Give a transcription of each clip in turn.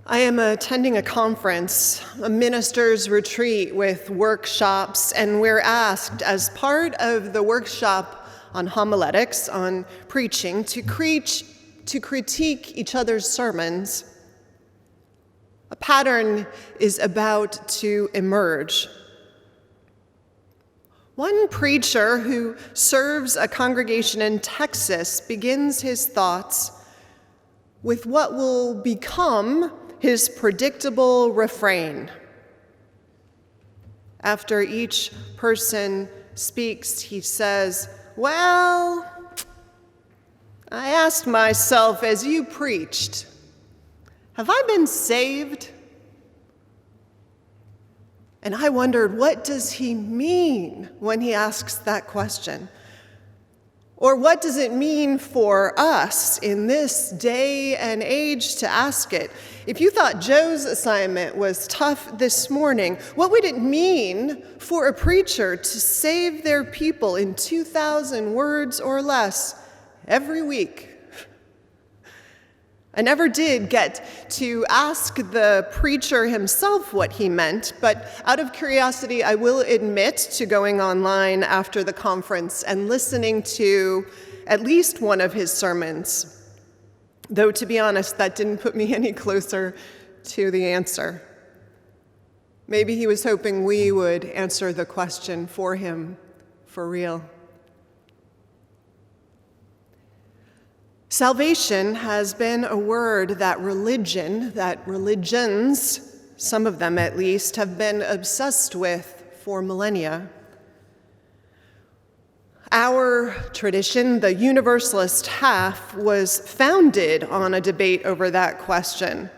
I am attending a conference, a minister's retreat with workshops, and we're asked as part of the workshop on homiletics, on preaching, to critique each other's sermons. A pattern is about to emerge. One preacher who serves a congregation in Texas begins his thoughts with what will become his predictable refrain. After each person speaks, he says, "Well, I asked myself as you preached, have I been saved?" And I wondered, what does he mean when he asks that question? Or what does it mean for us in this day and age to ask it? If you thought Joe's assignment was tough this morning, what would it mean for a preacher to save their people in 2,000 words or less every week? I never did get to ask the preacher himself what he meant, but out of curiosity, I will admit to going online after the conference and listening to at least one of his sermons. Though, to be honest, that didn't put me any closer to the answer. Maybe he was hoping we would answer the question for him, for real. Salvation has been a word that religions, some of them at least, have been obsessed with for millennia. Our tradition, the Universalist half, was founded on a debate over that question.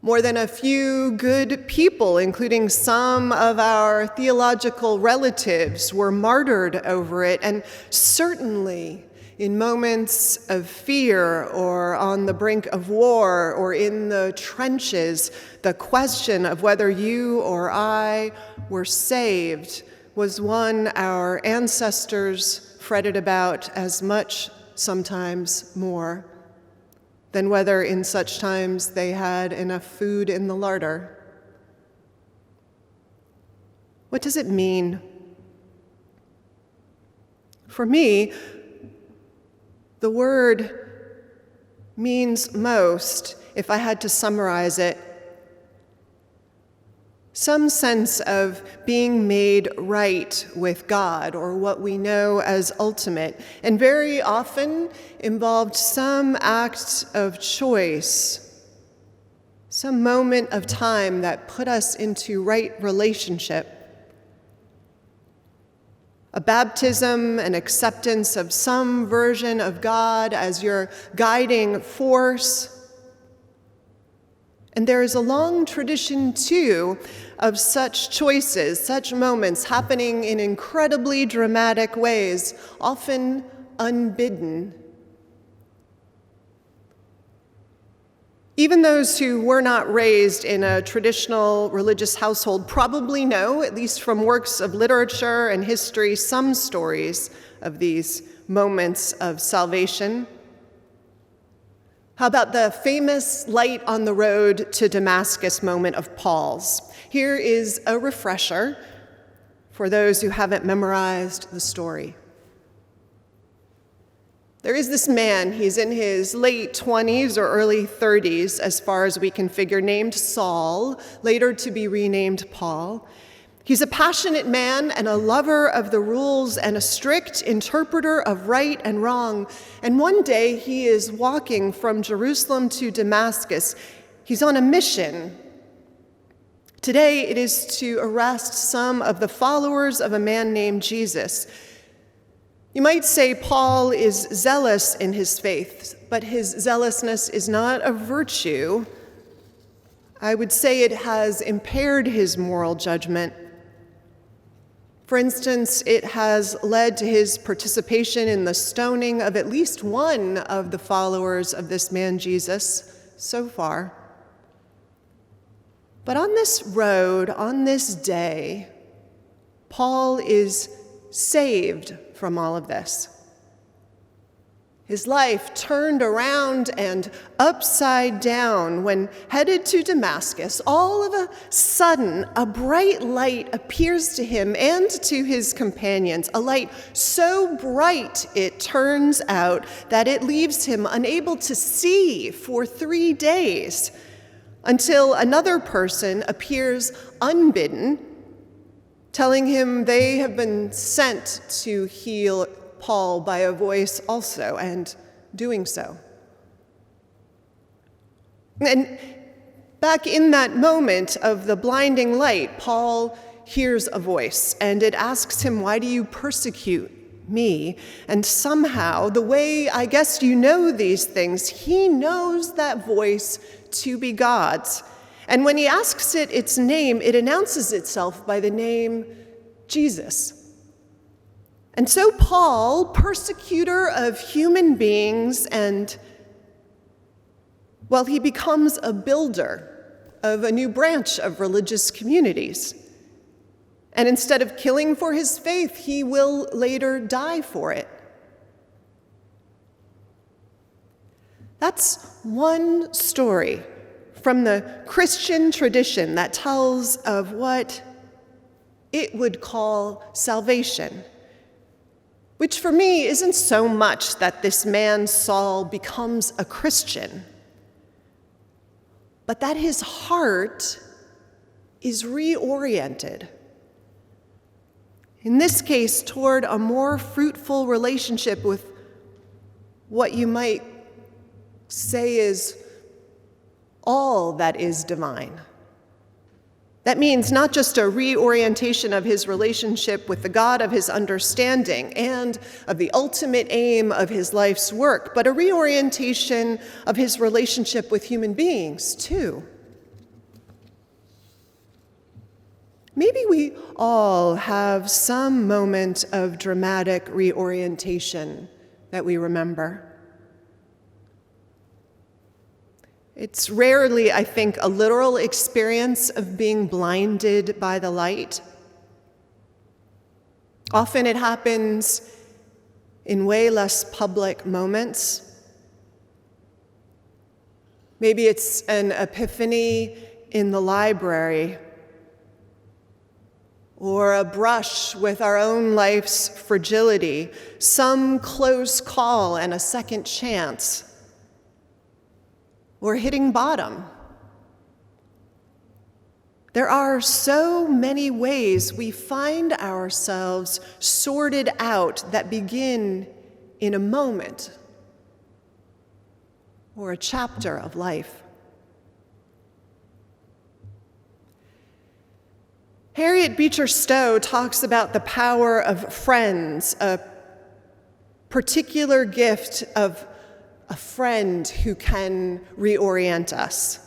More than a few good people, including some of our theological relatives, were martyred over it, and certainly in moments of fear or on the brink of war or in the trenches, the question of whether you or I were saved was one our ancestors fretted about as much, sometimes more, than whether in such times they had enough food in the larder. What does it mean? For me, the word means most, if I had to summarize it, some sense of being made right with God, or what we know as ultimate, and very often involved some act of choice, some moment of time that put us into right relationship. A baptism, an acceptance of some version of God as your guiding force. And there is a long tradition, too, of such choices, such moments happening in incredibly dramatic ways, often unbidden. Even those who were not raised in a traditional religious household probably know, at least from works of literature and history, some stories of these moments of salvation. How about the famous light on the road to Damascus moment of Paul's? Here is a refresher for those who haven't memorized the story. There is this man, he's in his late 20s or early 30s, as far as we can figure, named Saul, later to be renamed Paul. He's a passionate man and a lover of the rules and a strict interpreter of right and wrong. And one day he is walking from Jerusalem to Damascus. He's on a mission. Today it is to arrest some of the followers of a man named Jesus. You might say Paul is zealous in his faith, but his zealousness is not a virtue. I would say it has impaired his moral judgment. For instance, it has led to his participation in the stoning of at least one of the followers of this man Jesus so far. But on this road, on this day, Paul is saved from all of this. his life turned around and upside down when headed to Damascus, all of a sudden a bright light appears to him and to his companions, a light so bright, it turns out, that it leaves him unable to see for 3 days, until another person appears unbidden, telling him they have been sent to heal Paul by a voice also, and doing so. And back in that moment of the blinding light, Paul hears a voice, and it asks him, "Why do you persecute me?" And somehow, the way I guess you know these things, he knows that voice to be God's. And when he asks it its name, it announces itself by the name Jesus. And so Paul, persecutor of human beings, and, well, he becomes a builder of a new branch of religious communities. And instead of killing for his faith, he will later die for it. That's one story from the Christian tradition that tells of what it would call salvation, which for me isn't so much that this man Saul becomes a Christian, but that his heart is reoriented. In this case, toward a more fruitful relationship with what you might say is all that is divine. That means not just a reorientation of his relationship with the God of his understanding and of the ultimate aim of his life's work, but a reorientation of his relationship with human beings, too. Maybe we all have some moment of dramatic reorientation that we remember. It's rarely, I think, a literal experience of being blinded by the light. Often it happens in way less public moments. Maybe it's an epiphany in the library, or a brush with our own life's fragility, some close call and a second chance, or hitting bottom. There are so many ways we find ourselves sorted out that begin in a moment or a chapter of life. Harriet Beecher Stowe talks about the power of friends, a particular gift of a friend who can reorient us.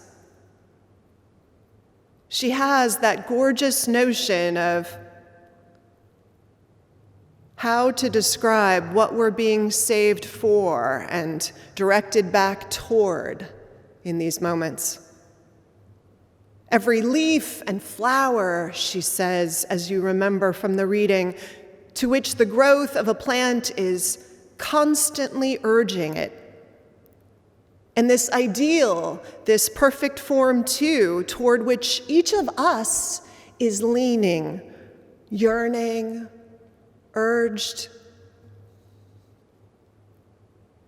She has that gorgeous notion of how to describe what we're being saved for and directed back toward in these moments. Every leaf and flower, she says, as you remember from the reading, to which the growth of a plant is constantly urging it. And this ideal, this perfect form too, toward which each of us is leaning, yearning, urged.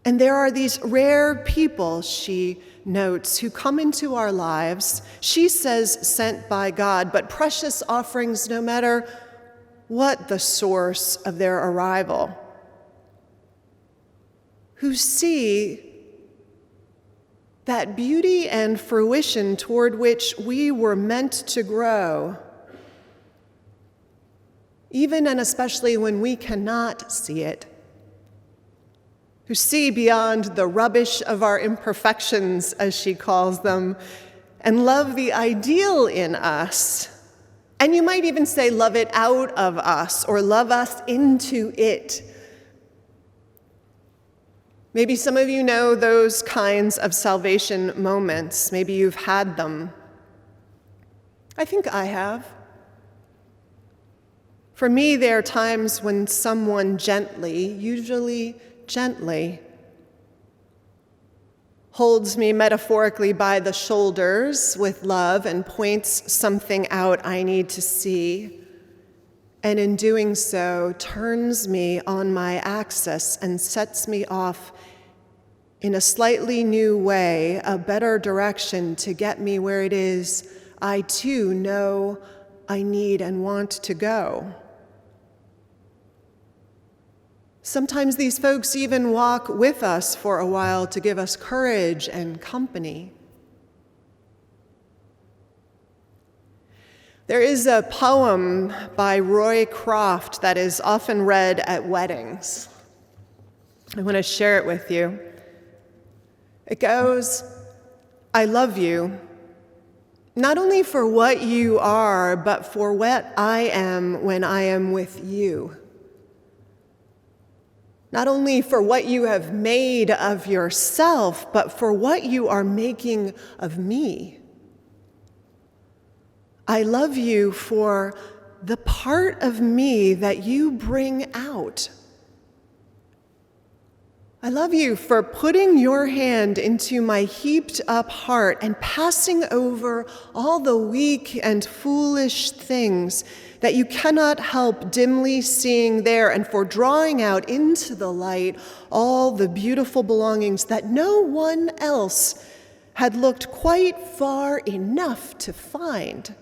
And there are these rare people, she notes, who come into our lives, she says sent by God, but precious offerings no matter what the source of their arrival, who see that beauty and fruition toward which we were meant to grow, even and especially when we cannot see it, who see beyond the rubbish of our imperfections, as she calls them, and love the ideal in us. And you might even say love it out of us or love us into it. Maybe some of you know those kinds of salvation moments. Maybe you've had them. I think I have. For me, there are times when someone gently, usually gently, holds me metaphorically by the shoulders with love and points something out I need to see, and in doing so, turns me on my axis and sets me off in a slightly new way, a better direction to get me where it is I too know I need and want to go. Sometimes these folks even walk with us for a while to give us courage and company. There is a poem by Roy Croft that is often read at weddings. I want to share it with you. It goes, "I love you, not only for what you are, but for what I am when I am with you. Not only for what you have made of yourself, but for what you are making of me. I love you for the part of me that you bring out. I love you for putting your hand into my heaped up heart and passing over all the weak and foolish things that you cannot help dimly seeing there, and for drawing out into the light all the beautiful belongings that no one else had looked quite far enough to find.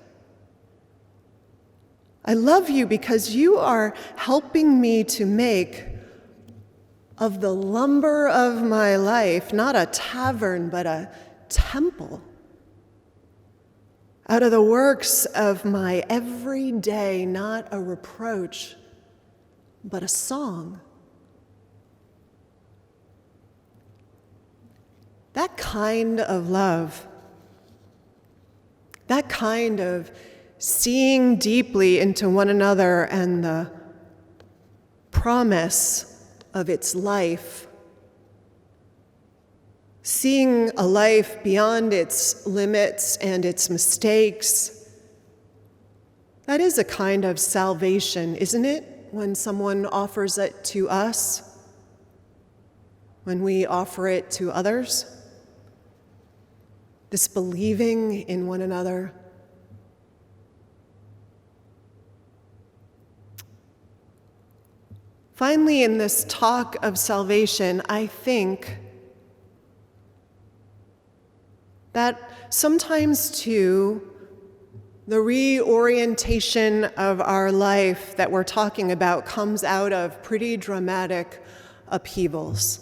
I love you because you are helping me to make of the lumber of my life not a tavern, but a temple. Out of the works of my everyday, not a reproach, but a song." That kind of love, that kind of seeing deeply into one another and the promise of its life, seeing a life beyond its limits and its mistakes, that is a kind of salvation, isn't it? When someone offers it to us, when we offer it to others, this believing in one another. Finally, in this talk of salvation, I think that sometimes too, the reorientation of our life that we're talking about comes out of pretty dramatic upheavals.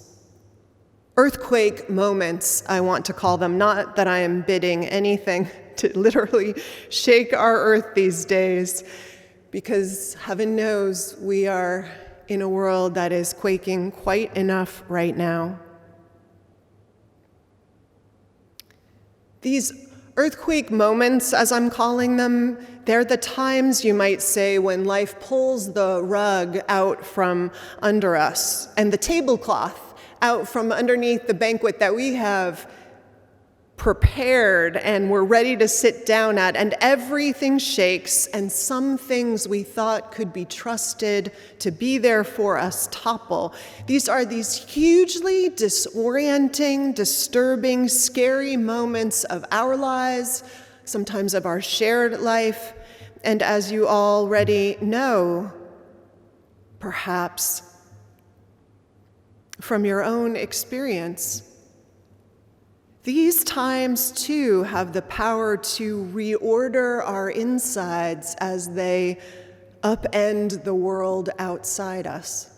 Earthquake moments, I want to call them, not that I am bidding anything to literally shake our earth these days, because heaven knows we are in a world that is quaking quite enough right now. These earthquake moments, as I'm calling them, they're the times, you might say, when life pulls the rug out from under us and the tablecloth out from underneath the banquet that we have prepared and we're ready to sit down at, and everything shakes, and some things we thought could be trusted to be there for us topple. These are these hugely disorienting, disturbing, scary moments of our lives, sometimes of our shared life, and as you already know, perhaps from your own experience, these times, too, have the power to reorder our insides as they upend the world outside us.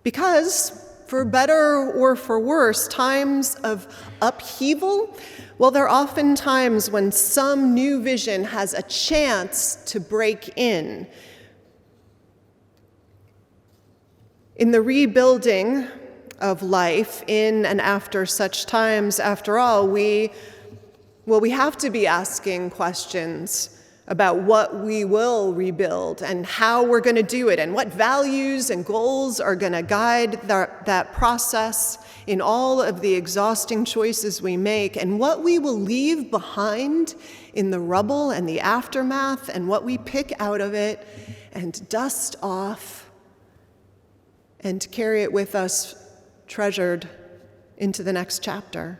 Because, for better or for worse, times of upheaval, well, they're often times when some new vision has a chance to break in. In the rebuilding of life in and after such times, after all, we have to be asking questions about what we will rebuild and how we're going to do it and what values and goals are going to guide that process in all of the exhausting choices we make, and what we will leave behind in the rubble and the aftermath, and what we pick out of it and dust off and carry it with us treasured into the next chapter.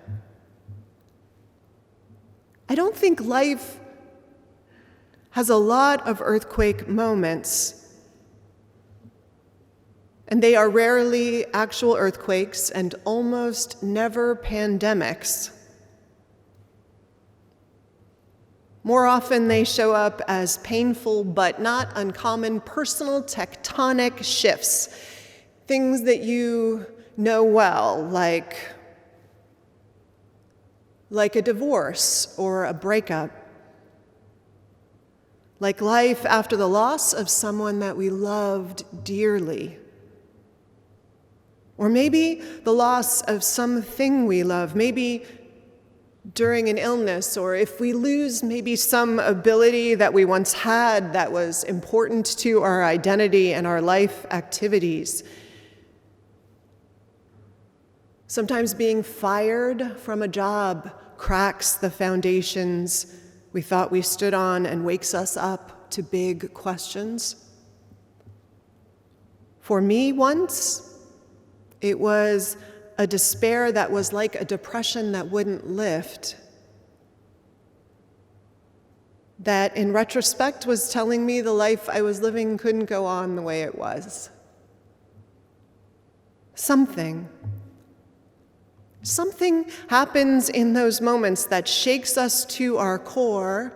I don't think life has a lot of earthquake moments, and they are rarely actual earthquakes and almost never pandemics. More often, they show up as painful but not uncommon personal tectonic shifts, things that you know well, like a divorce or a breakup, like life after the loss of someone that we loved dearly, or maybe the loss of something we love, maybe during an illness, or if we lose maybe some ability that we once had that was important to our identity and our life activities. Sometimes being fired from a job cracks the foundations we thought we stood on and wakes us up to big questions. For me once, it was a despair that was like a depression that wouldn't lift, that in retrospect was telling me the life I was living couldn't go on the way it was. Something happens in those moments that shakes us to our core,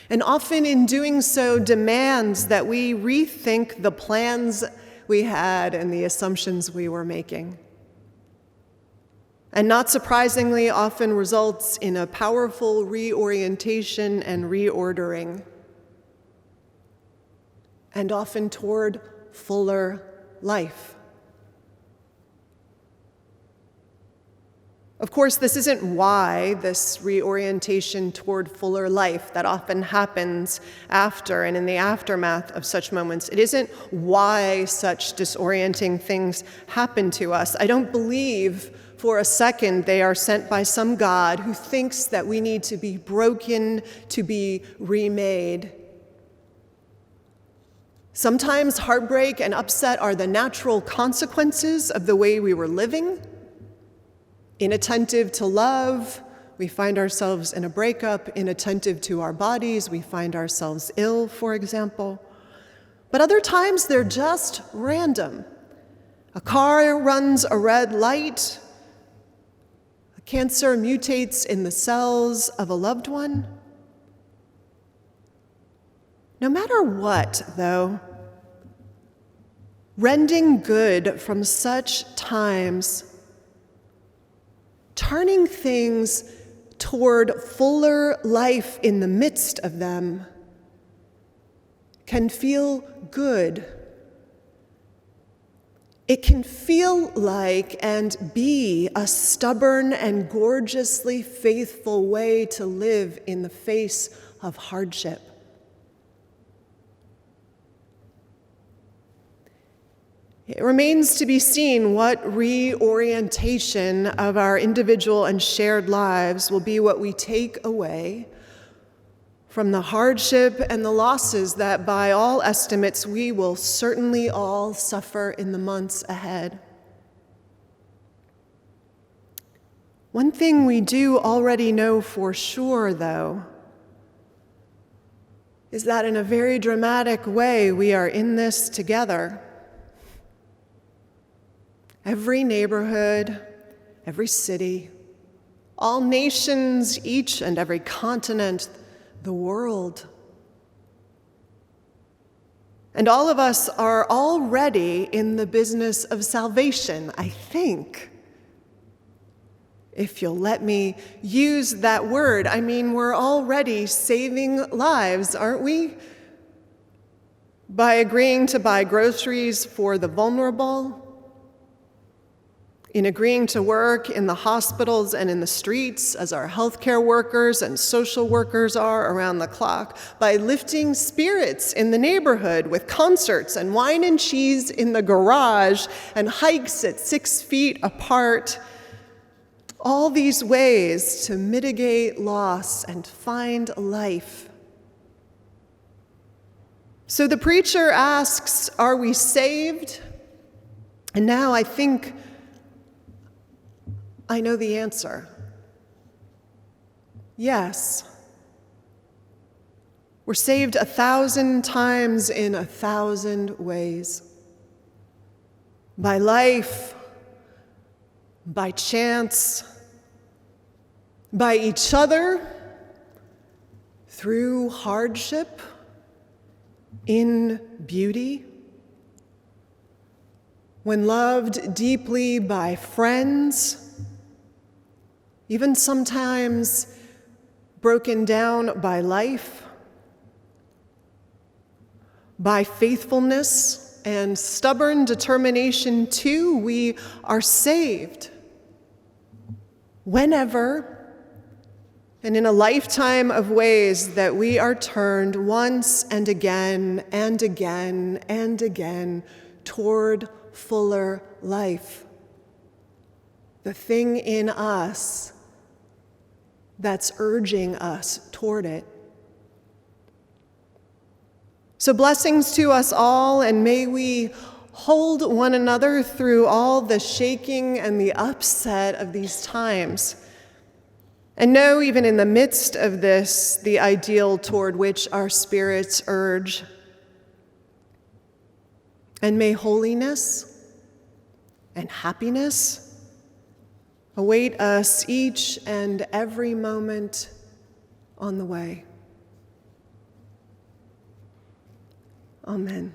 and often in doing so demands that we rethink the plans we had and the assumptions we were making. And not surprisingly, often results in a powerful reorientation and reordering, and often toward fuller life. Of course, this isn't why this reorientation toward fuller life that often happens after and in the aftermath of such moments, it isn't why such disorienting things happen to us. I don't believe for a second they are sent by some God who thinks that we need to be broken to be remade. Sometimes heartbreak and upset are the natural consequences of the way we were living. Inattentive to love, we find ourselves in a breakup. Inattentive to our bodies, we find ourselves ill, for example. But other times, they're just random. A car runs a red light. A cancer mutates in the cells of a loved one. No matter what, though, rending good from such times, turning things toward fuller life in the midst of them, can feel good. It can feel like and be a stubborn and gorgeously faithful way to live in the face of hardship. It remains to be seen what reorientation of our individual and shared lives will be what we take away from the hardship and the losses that, by all estimates, we will certainly all suffer in the months ahead. One thing we do already know for sure, though, is that in a very dramatic way, we are in this together. Every neighborhood, every city, all nations, each and every continent, the world. And all of us are already in the business of salvation, I think. If you'll let me use that word, I mean, we're already saving lives, aren't we? By agreeing to buy groceries for the vulnerable, in agreeing to work in the hospitals and in the streets as our healthcare workers and social workers are around the clock, by lifting spirits in the neighborhood with concerts and wine and cheese in the garage and hikes at 6 feet apart. All these ways to mitigate loss and find life. So the preacher asks, are we saved? And now I think I know the answer. Yes. We're saved 1,000 times in 1,000 ways. By life, by chance, by each other, through hardship, in beauty. When loved deeply by friends, even sometimes broken down by life, by faithfulness and stubborn determination too, we are saved. Whenever and in a lifetime of ways that we are turned once and again and again and again toward fuller life. The thing in us that's urging us toward it. So blessings to us all, and may we hold one another through all the shaking and the upset of these times. And know, even in the midst of this, the ideal toward which our spirits urge. And may holiness and happiness await us each and every moment on the way. Amen.